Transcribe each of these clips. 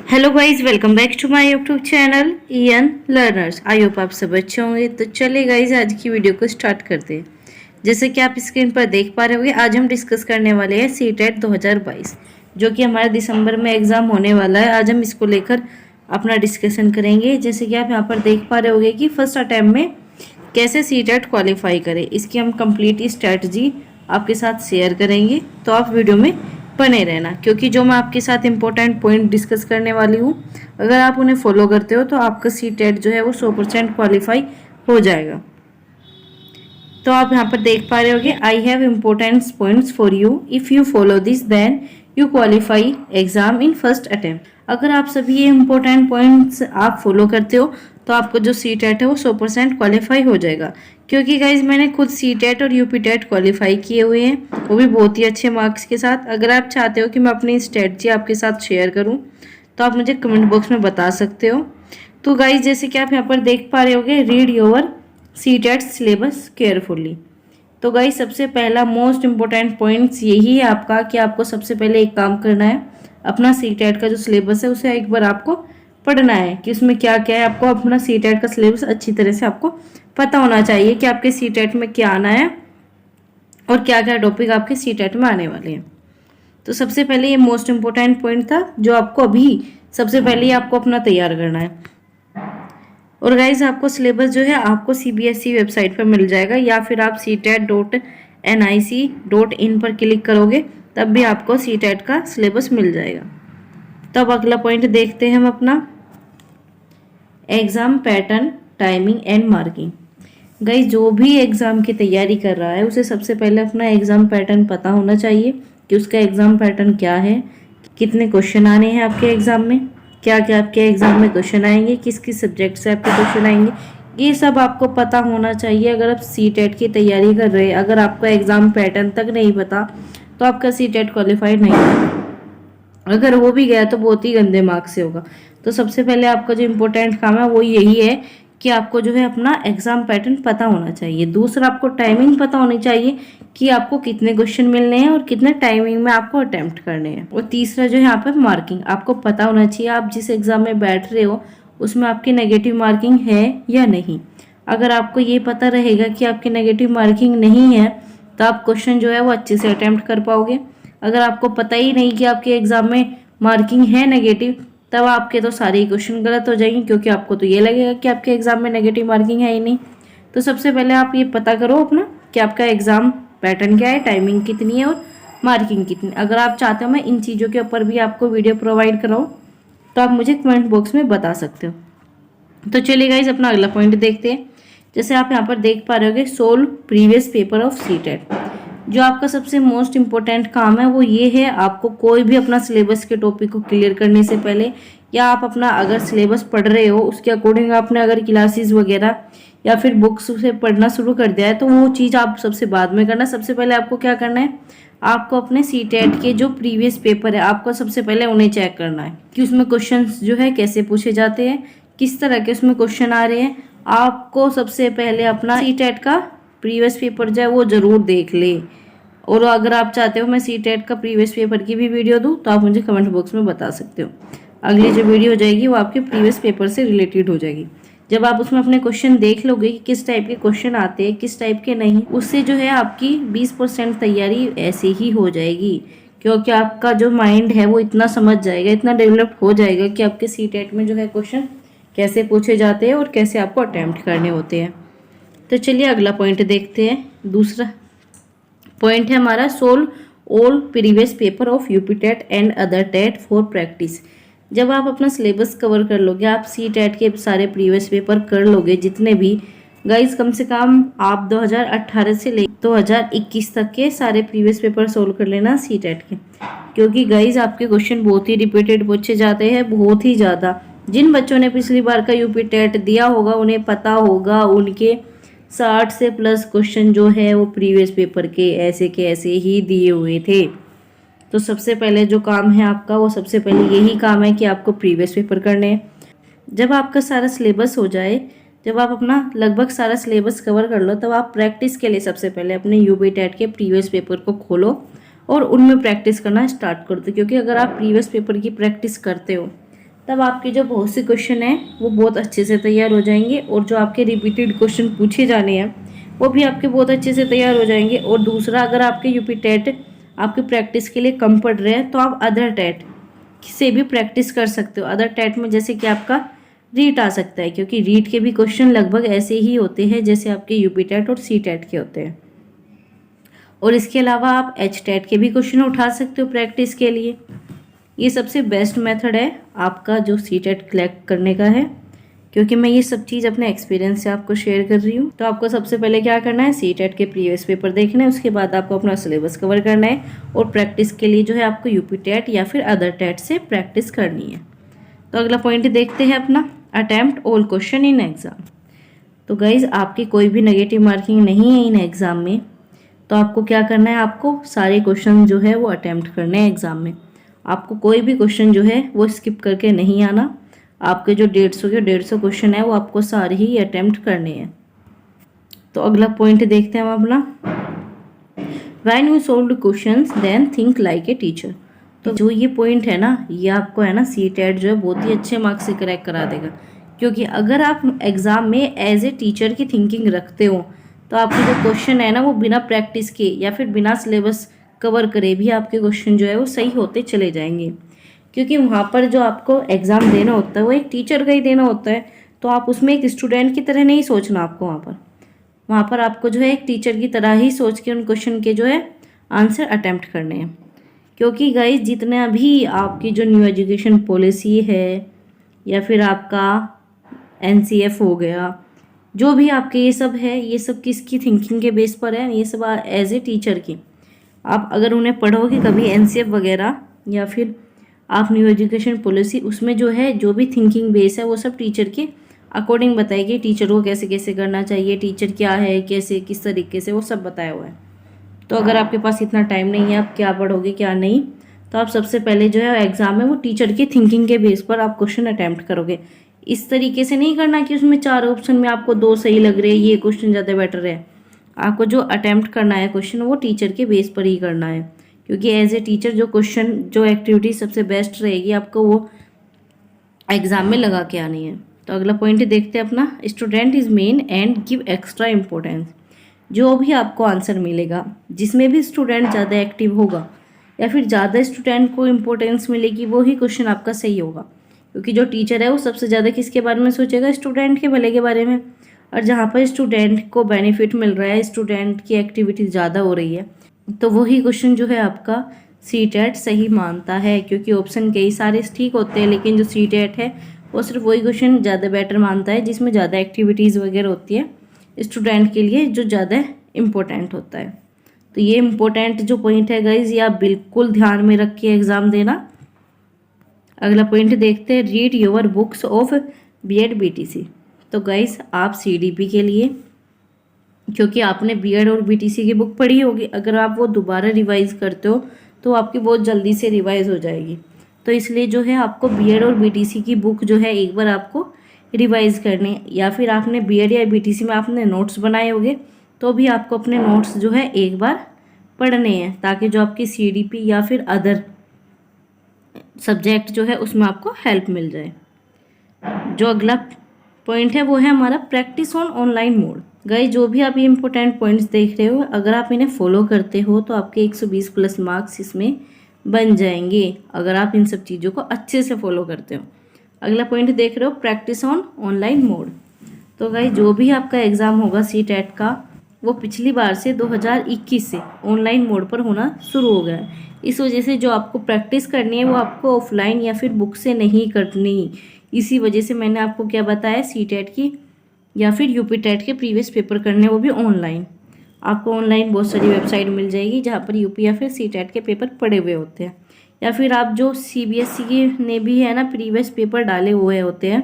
Hello guys, welcome back to my YouTube channel EN learners. I hope आप सब अच्छे होंगे। तो चलिए गाइज, आज की वीडियो को स्टार्ट करते हैं। जैसे कि आप स्क्रीन पर देख पा रहे होंगे, आज हम डिस्कस करने वाले हैं सीटेट 2022, जो कि हमारे दिसंबर में एग्जाम होने वाला है। आज हम इसको लेकर अपना डिस्कशन करेंगे। जैसे कि आप यहाँ पर देख पा रहे होंगे कि फर्स्ट अटैम्प्ट में कैसे सीटेट क्वालिफाई करें, इसकी हम कंप्लीट स्ट्रैटेजी आपके साथ शेयर करेंगे। तो आप वीडियो में बने रहना, क्योंकि जो मैं आपके साथ इंपॉर्टेंट पॉइंट डिस्कस करने वाली हूँ, अगर आप उन्हें फॉलो करते हो तो आपका सीटेट जो है वो 100% क्वालिफाई हो जाएगा। तो आप यहाँ पर देख पा रहे होगे, I have important points for you, if you follow this then you qualify exam in first attempt. अगर आप सभी ये इम्पोर्टेंट पॉइंट्स आप फॉलो करते हो तो आपको जो सीटेट है वो 100% क्वालिफाई हो जाएगा। क्योंकि गाइज मैंने खुद सीटेट और यूपीटेट क्वालिफाई किए हुए हैं, वो भी बहुत ही अच्छे मार्क्स के साथ। अगर आप चाहते हो कि मैं अपनी स्ट्रेटजी आपके साथ शेयर करूं तो आप मुझे कमेंट बॉक्स में बता सकते हो। तो गाइज जैसे कि आप यहाँ पर देख पा रहे होगे, read your CTET syllabus carefully. तो गाइज सबसे पहला मोस्ट इम्पोर्टेंट पॉइंट्स यही है आपका कि आपको सबसे पहले एक काम करना है, अपना सीटेट का जो सिलेबस है उसे एक बार आपको पढ़ना है कि उसमें क्या क्या है। आपको अपना सीटेट का सिलेबस अच्छी तरह से आपको पता होना चाहिए कि आपके सीटेट में क्या आना है और क्या क्या टॉपिक आपके सीटेट में आने वाले हैं। तो सबसे पहले ये मोस्ट इम्पोर्टेंट पॉइंट था जो आपको अभी सबसे पहले ही आपको अपना तैयार करना है। और गाइज आपको सिलेबस जो है आपको सीबीएसई वेबसाइट पर मिल जाएगा, या फिर आप CTET.nic.in पर क्लिक करोगे तब भी आपको सीटेट का सिलेबस मिल जाएगा। तब अगला पॉइंट देखते हैं हम अपना, exam pattern, timing and marking. Guys जो भी एग्ज़ाम की तैयारी कर रहा है उसे सबसे पहले अपना एग्ज़ाम पैटर्न पता होना चाहिए कि उसका एग्ज़ाम पैटर्न क्या है, कितने क्वेश्चन आने हैं आपके एग्ज़ाम में, क्या क्या आपके एग्ज़ाम में क्वेश्चन आएंगे, किस किस सब्जेक्ट से आपके क्वेश्चन आएंगे, ये सब आपको पता होना चाहिए अगर आप सीटेट की तैयारी कर रहे हैं। अगर आपका एग्ज़ाम पैटर्न तक नहीं पता तो आपका सीटेट क्वालिफाइड नहीं होगा। अगर वो भी गया तो बहुत ही गंदे मार्क्स से होगा। तो सबसे पहले आपका जो इम्पोर्टेंट काम है वो यही है कि आपको जो है अपना एग्जाम पैटर्न पता होना चाहिए। दूसरा, आपको टाइमिंग पता होनी चाहिए कि आपको कितने क्वेश्चन मिलने हैं और कितने टाइमिंग में आपको अटेम्प्ट करने हैं। और तीसरा जो है यहाँ पर मार्किंग, आपको पता होना चाहिए आप जिस एग्जाम में बैठ रहे हो उसमें आपकी नेगेटिव मार्किंग है या नहीं। अगर आपको ये पता रहेगा कि आपकी नेगेटिव मार्किंग नहीं है तो आप क्वेश्चन जो है वो अच्छे से अटेम्प्ट कर पाओगे। अगर आपको पता ही नहीं कि आपके एग्जाम में मार्किंग है नेगेटिव, तब आपके तो सारे ही क्वेश्चन गलत हो जाएंगे, क्योंकि आपको तो ये लगेगा कि आपके एग्जाम में नेगेटिव मार्किंग है ही नहीं। तो सबसे पहले आप ये पता करो अपना कि आपका एग्जाम पैटर्न क्या है, टाइमिंग कितनी है और मार्किंग कितनी। अगर आप चाहते हो मैं इन चीज़ों के ऊपर भी आपको वीडियो प्रोवाइड कराऊँ तो आप मुझे कमेंट बॉक्स में बता सकते हो। तो चलिए गाइस अपना अगला पॉइंट देखते हैं। जैसे आप यहाँ पर देख पा रहे होगे, solve previous paper of CTET. जो आपका सबसे मोस्ट इम्पोर्टेंट काम है वो ये है, आपको कोई भी अपना सिलेबस के टॉपिक को क्लियर करने से पहले, या आप अपना अगर सिलेबस पढ़ रहे हो उसके अकॉर्डिंग आपने अगर क्लासेस वगैरह या फिर बुक्स से पढ़ना शुरू कर दिया है तो वो चीज़ आप सबसे बाद में करना। सबसे पहले आपको क्या करना है, आपको अपने सीटेट के जो प्रीवियस पेपर है आपको सबसे पहले उन्हें चेक करना है कि उसमें क्वेश्चन जो है कैसे पूछे जाते हैं, किस तरह के उसमें क्वेश्चन आ रहे हैं। आपको सबसे पहले अपना सीटेट का प्रीवियस पेपर जो है वो ज़रूर देख ले। और अगर आप चाहते हो मैं सीटेट का प्रीवियस पेपर की भी वीडियो दूं तो आप मुझे कमेंट बॉक्स में बता सकते हो। अगली जो वीडियो हो जाएगी वो आपके प्रीवियस पेपर से रिलेटेड हो जाएगी। जब आप उसमें अपने क्वेश्चन देख लोगे कि किस टाइप के क्वेश्चन आते हैं, किस टाइप के नहीं, उससे जो है आपकी 20% तैयारी ऐसे ही हो जाएगी, क्योंकि आपका जो माइंड है वो इतना समझ जाएगा, इतना डेवलप हो जाएगा कि आपके सीटेट में जो है क्वेश्चन कैसे पूछे जाते हैं और कैसे आपको अटैम्प्ट करने होते हैं। तो चलिए अगला पॉइंट देखते हैं। दूसरा पॉइंट है हमारा, solve all previous paper of UPTET and other TET for practice. जब आप अपना सिलेबस कवर कर लोगे, आप सीटेट के सारे प्रीवियस पेपर कर लोगे जितने भी, गाइस कम से कम आप 2018 से ले 2021 तक के सारे प्रीवियस पेपर सोल्व कर लेना सीटेट के। क्योंकि गाइस आपके क्वेश्चन बहुत ही रिपीटेड पूछे जाते हैं, बहुत ही ज़्यादा। जिन बच्चों ने पिछली बार का यूपीटेट दिया होगा उन्हें पता होगा, उनके 60 से प्लस क्वेश्चन जो है वो प्रीवियस पेपर के ऐसे ही दिए हुए थे। तो सबसे पहले जो काम है आपका वो सबसे पहले यही काम है कि आपको प्रीवियस पेपर करने हैं। जब आपका सारा सिलेबस हो जाए, जब आप अपना लगभग सारा सिलेबस कवर कर लो, तब आप प्रैक्टिस के लिए सबसे पहले अपने यूपीटेट के प्रीवियस पेपर को खोलो और उनमें प्रैक्टिस करना स्टार्ट कर दो। क्योंकि अगर आप प्रीवियस पेपर की प्रैक्टिस करते हो तब आपके जो बहुत से क्वेश्चन हैं वो बहुत अच्छे से तैयार हो जाएंगे, और जो आपके रिपीटेड क्वेश्चन पूछे जाने हैं वो भी आपके बहुत अच्छे से तैयार हो जाएंगे। और दूसरा, अगर आपके यूपी टेट आपकी प्रैक्टिस के लिए कम पड़ रहे हैं तो आप अदर टेट से भी प्रैक्टिस कर सकते हो। अदर टेट में जैसे कि आपका रीट आ सकता है, क्योंकि रीट के भी क्वेश्चन लगभग ऐसे ही होते हैं जैसे आपके यूपी टेट और सी टेट के होते हैं। और इसके अलावा आप एच टेट के भी क्वेश्चन उठा सकते हो प्रैक्टिस के लिए। ये सबसे बेस्ट मेथड है आपका जो सी टेट कलेक्ट करने का है, क्योंकि मैं ये सब चीज़ अपने एक्सपीरियंस से आपको शेयर कर रही हूँ। तो आपको सबसे पहले क्या करना है, सी टेट के प्रीवियस पेपर देखना है, उसके बाद आपको अपना सिलेबस कवर करना है, और प्रैक्टिस के लिए जो है आपको यूपी टेट या फिर अदर टेट से प्रैक्टिस करनी है। तो अगला पॉइंट देखते हैं अपना, attempt all question in exam. तो गाइज आपकी कोई भी नेगेटिव मार्किंग नहीं है इन एग्ज़ाम में, तो आपको क्या करना है, आपको सारे क्वेश्चन जो है वो अटेम्प्ट करने हैं एग्ज़ाम में। आपको कोई भी क्वेश्चन जो है वो स्किप करके नहीं आना। आपके जो 150 क्वेश्चन है वो आपको सारे ही अटेम्प्ट करने हैं। तो अगला पॉइंट देखते हैं हम अपना, when you solve questions then think like a teacher. तो जो ये पॉइंट है ना, ये आपको है ना सी टेट जो है बहुत ही अच्छे मार्क्स से क्रैक करा देगा। क्योंकि अगर आप एग्ज़ाम में एज ए टीचर की थिंकिंग रखते हो तो आपके जो क्वेश्चन है ना वो बिना प्रैक्टिस के या फिर बिना सिलेबस कवर करे भी आपके क्वेश्चन जो है वो सही होते चले जाएंगे। क्योंकि वहाँ पर जो आपको एग्ज़ाम देना होता है वो एक टीचर का ही देना होता है, तो आप उसमें एक स्टूडेंट की तरह नहीं सोचना आपको। वहाँ पर आपको जो है एक टीचर की तरह ही सोच के उन क्वेश्चन के जो है आंसर अटेम्प्ट करने हैं। क्योंकि गाइस जितना भी आपकी जो न्यू एजुकेशन पॉलिसी है या फिर आपका NCF हो गया, जो भी आपके ये सब है, ये सब किसकी थिंकिंग के बेस पर है, ये सब एज ए टीचर की। आप अगर उन्हें पढ़ोगे कभी NCF वगैरह या फिर आप न्यू एजुकेशन पॉलिसी, उसमें जो है जो भी थिंकिंग बेस है वो सब टीचर के अकॉर्डिंग बताएगी। टीचर को कैसे कैसे करना चाहिए, टीचर क्या है, कैसे किस तरीके से, वो सब बताया हुआ है। तो अगर आपके पास इतना टाइम नहीं है, आप क्या पढ़ोगे क्या नहीं, तो आप सबसे पहले जो है एग्ज़ाम में वो टीचर की थिंकिंग के बेस पर आप क्वेश्चन अटैम्प्ट करोगे। इस तरीके से नहीं करना कि उसमें 4 ऑप्शन में आपको 2 सही लग रहे हैं, ये क्वेश्चन ज़्यादा बेटर है। आपको जो अटैम्प्ट करना है क्वेश्चन वो टीचर के बेस पर ही करना है, क्योंकि एज ए टीचर जो क्वेश्चन जो एक्टिविटी सबसे बेस्ट रहेगी आपको वो एग्ज़ाम में लगा के आनी है। तो अगला पॉइंट देखते हैं अपना, student is main and give extra importance. जो भी आपको आंसर मिलेगा जिसमें भी स्टूडेंट ज़्यादा एक्टिव होगा या फिर ज़्यादा स्टूडेंट को इम्पोर्टेंस मिलेगी, वो ही क्वेश्चन आपका सही होगा। क्योंकि जो टीचर है वो सबसे ज़्यादा किसके बारे में सोचेगा, स्टूडेंट के भले के बारे में। और जहाँ पर स्टूडेंट को बेनिफिट मिल रहा है, स्टूडेंट की एक्टिविटी ज़्यादा हो रही है, तो वही क्वेश्चन जो है आपका सी टेट सही मानता है। क्योंकि ऑप्शन कई सारे ठीक होते हैं, लेकिन जो सी टेट है वो सिर्फ वही क्वेश्चन ज़्यादा बेटर मानता है जिसमें ज़्यादा एक्टिविटीज़ वगैरह होती है स्टूडेंट के लिए, जो ज़्यादा इम्पोर्टेंट होता है। तो ये इम्पोर्टेंट जो पॉइंट है गाइज, ये आप बिल्कुल ध्यान में रख के एग्ज़ाम देना। अगला पॉइंट देखते हैं, read your books of BEd BTC। तो गाइज आप CDP के लिए, क्योंकि आपने BEd और BTC की बुक पढ़ी होगी, अगर आप वो दोबारा रिवाइज़ करते हो तो आपकी बहुत जल्दी से रिवाइज़ हो जाएगी। तो इसलिए जो है आपको BEd और BTC की बुक जो है एक बार आपको रिवाइज़ करनी, या फिर आपने BEd या BTC में आपने नोट्स बनाए होंगे तो भी आपको अपने नोट्स जो है एक बार पढ़ने हैं, ताकि जो आपकी CDP या फिर अदर सब्जेक्ट जो है उसमें आपको हेल्प मिल जाए। जो अगला पॉइंट है वो है हमारा practice on online mode. Guys जो भी आप ये इंपॉर्टेंट पॉइंट्स देख रहे हो, अगर आप इन्हें फॉलो करते हो तो आपके 120 प्लस मार्क्स इसमें बन जाएंगे, अगर आप इन सब चीज़ों को अच्छे से फॉलो करते हो। अगला पॉइंट देख रहे हो, प्रैक्टिस ऑन ऑनलाइन मोड। तो गाइस जो भी आपका एग्ज़ाम होगा सी टेट का, वो पिछली बार से 2021 से ऑनलाइन मोड पर होना शुरू हो गया है। इस वजह से जो आपको प्रैक्टिस करनी है वो आपको ऑफलाइन या फिर बुक से नहीं करनी। इसी वजह से मैंने आपको क्या बताया, सी टेट की या फिर यूपी टेट के प्रीवियस पेपर करने, वो भी ऑनलाइन। आपको ऑनलाइन बहुत सारी वेबसाइट मिल जाएगी जहाँ पर यूपी या फिर सी टेट के पेपर पड़े हुए होते हैं, या फिर आप जो CBSE के ने भी है ना प्रीवियस पेपर डाले हुए होते हैं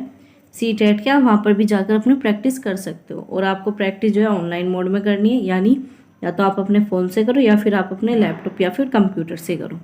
सी टेट के, आप वहाँ पर भी जाकर अपनी प्रैक्टिस कर सकते हो। और आपको प्रैक्टिस जो है ऑनलाइन मोड में करनी है, यानी या तो आप अपने फ़ोन से करो या फिर आप अपने लैपटॉप या फिर कंप्यूटर से करो।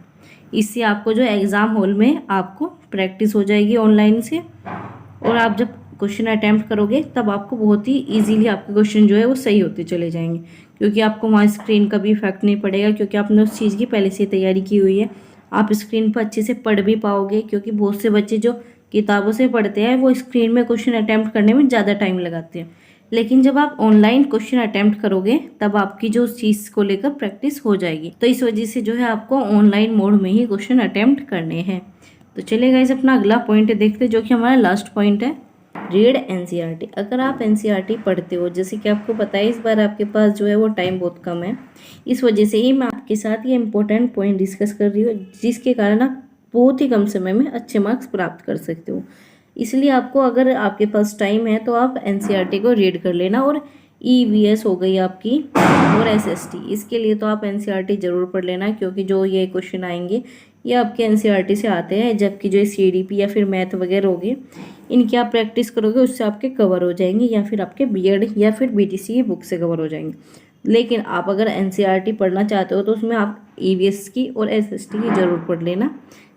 इससे आपको जो एग्ज़ाम हॉल में आपको प्रैक्टिस हो जाएगी ऑनलाइन से, और आप जब क्वेश्चन अटैम्प्ट करोगे तब आपको बहुत ही ईजीली आपके क्वेश्चन जो है वो सही होते चले जाएंगे, क्योंकि आपको वहाँ स्क्रीन का भी इफेक्ट नहीं पड़ेगा, क्योंकि आपने उस चीज़ की पहले से तैयारी की हुई है। आप स्क्रीन पर अच्छे से पढ़ भी पाओगे, क्योंकि बहुत से बच्चे जो किताबों से पढ़ते हैं वो स्क्रीन में क्वेश्चन अटैम्प्ट करने में ज़्यादा टाइम लगाते हैं, लेकिन जब आप ऑनलाइन क्वेश्चन अटैम्प्ट करोगे तब आपकी जो उस चीज़ को लेकर प्रैक्टिस हो जाएगी। तो इस वजह से जो है आपको ऑनलाइन मोड में ही क्वेश्चन अटैम्प्ट करने हैं। तो चलिए गाइस अपना अगला पॉइंट देखते हैं जो कि हमारा लास्ट पॉइंट है, रीड एनसीईआरटी। अगर आप एनसीईआरटी पढ़ते हो, जैसे कि आपको पता है इस बार आपके पास जो है वो टाइम बहुत कम है, इस वजह से ही मैं आपके साथ ये इंपॉर्टेंट पॉइंट डिस्कस कर रही हूँ, जिसके कारण आप बहुत ही कम समय में अच्छे मार्क्स प्राप्त कर सकते हो। इसलिए आपको, अगर आपके पास टाइम है तो आप एनसीईआरटी को रीड कर लेना। और ईवीएस हो गई आपकी और एसएसटी, इसके लिए तो आप एनसीईआरटी ज़रूर पढ़ लेना, क्योंकि जो ये क्वेश्चन आएंगे ये आपके एनसीईआरटी से आते हैं। जबकि जो सीडीपी या फिर मैथ वगैरह होगी, इनकी आप प्रैक्टिस करोगे उससे आपके कवर हो जाएंगे, या फिर आपके बीएड या फिर बीटीसी की बुक से कवर हो जाएंगे। लेकिन आप अगर एनसीईआरटी पढ़ना चाहते हो तो उसमें आप ईवीएस की और एसएसटी की ज़रूर पढ़ लेना,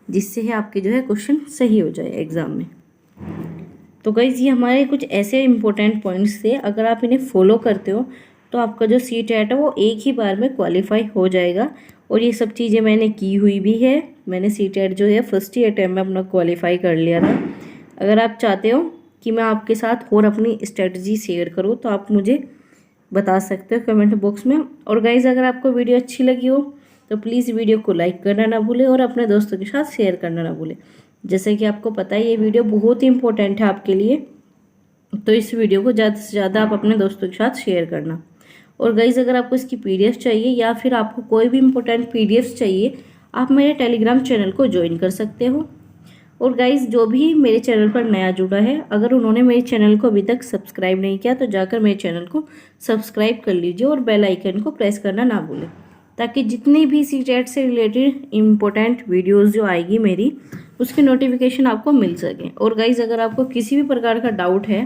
जिससे आपके जो है क्वेश्चन सही हो जाए एग्ज़ाम में। तो गाइज़ ये हमारे कुछ ऐसे इंपॉर्टेंट पॉइंट्स थे, अगर आप इन्हें फॉलो करते हो तो आपका जो सीटेट है वो एक ही बार में क्वालिफाई हो जाएगा। और ये सब चीज़ें मैंने की हुई भी है, मैंने सीटेट जो है फर्स्ट ही अटैम्प्ट में अपना क्वालिफाई कर लिया था। अगर आप चाहते हो कि मैं आपके साथ और अपनी स्ट्रेटजी शेयर करूँ तो आप मुझे बता सकते हो कमेंट बॉक्स में। और गाइज़ अगर आपको वीडियो अच्छी लगी हो तो प्लीज़ वीडियो को लाइक करना ना भूलें और अपने दोस्तों के साथ शेयर करना ना भूलें। जैसे कि आपको पता है ये वीडियो बहुत ही इंपॉर्टेंट है आपके लिए, तो इस वीडियो को ज़्यादा से ज़्यादा आप अपने दोस्तों के साथ शेयर करना। और गाइज़ अगर आपको इसकी पीडीएफ चाहिए या फिर आपको कोई भी इंपॉर्टेंट पीडीएफ चाहिए, आप मेरे टेलीग्राम चैनल को ज्वाइन कर सकते हो। और गाइज़ जो भी मेरे चैनल पर नया जुड़ा है, अगर उन्होंने मेरे चैनल को अभी तक सब्सक्राइब नहीं किया तो जाकर मेरे चैनल को सब्सक्राइब कर लीजिए और बेल आइकन को प्रेस करना ना भूलें, ताकि जितनी भी सीटेट से रिलेटेड इम्पोर्टेंट वीडियोस जो आएगी मेरी, उसकी नोटिफिकेशन आपको मिल सके। और गाइज़ अगर आपको किसी भी प्रकार का डाउट है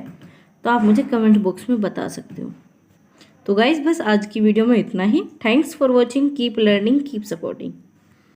तो आप मुझे कमेंट बॉक्स में बता सकते हो। तो गाइज़ बस आज की वीडियो में इतना ही। Thanks for watching, keep learning, keep supporting.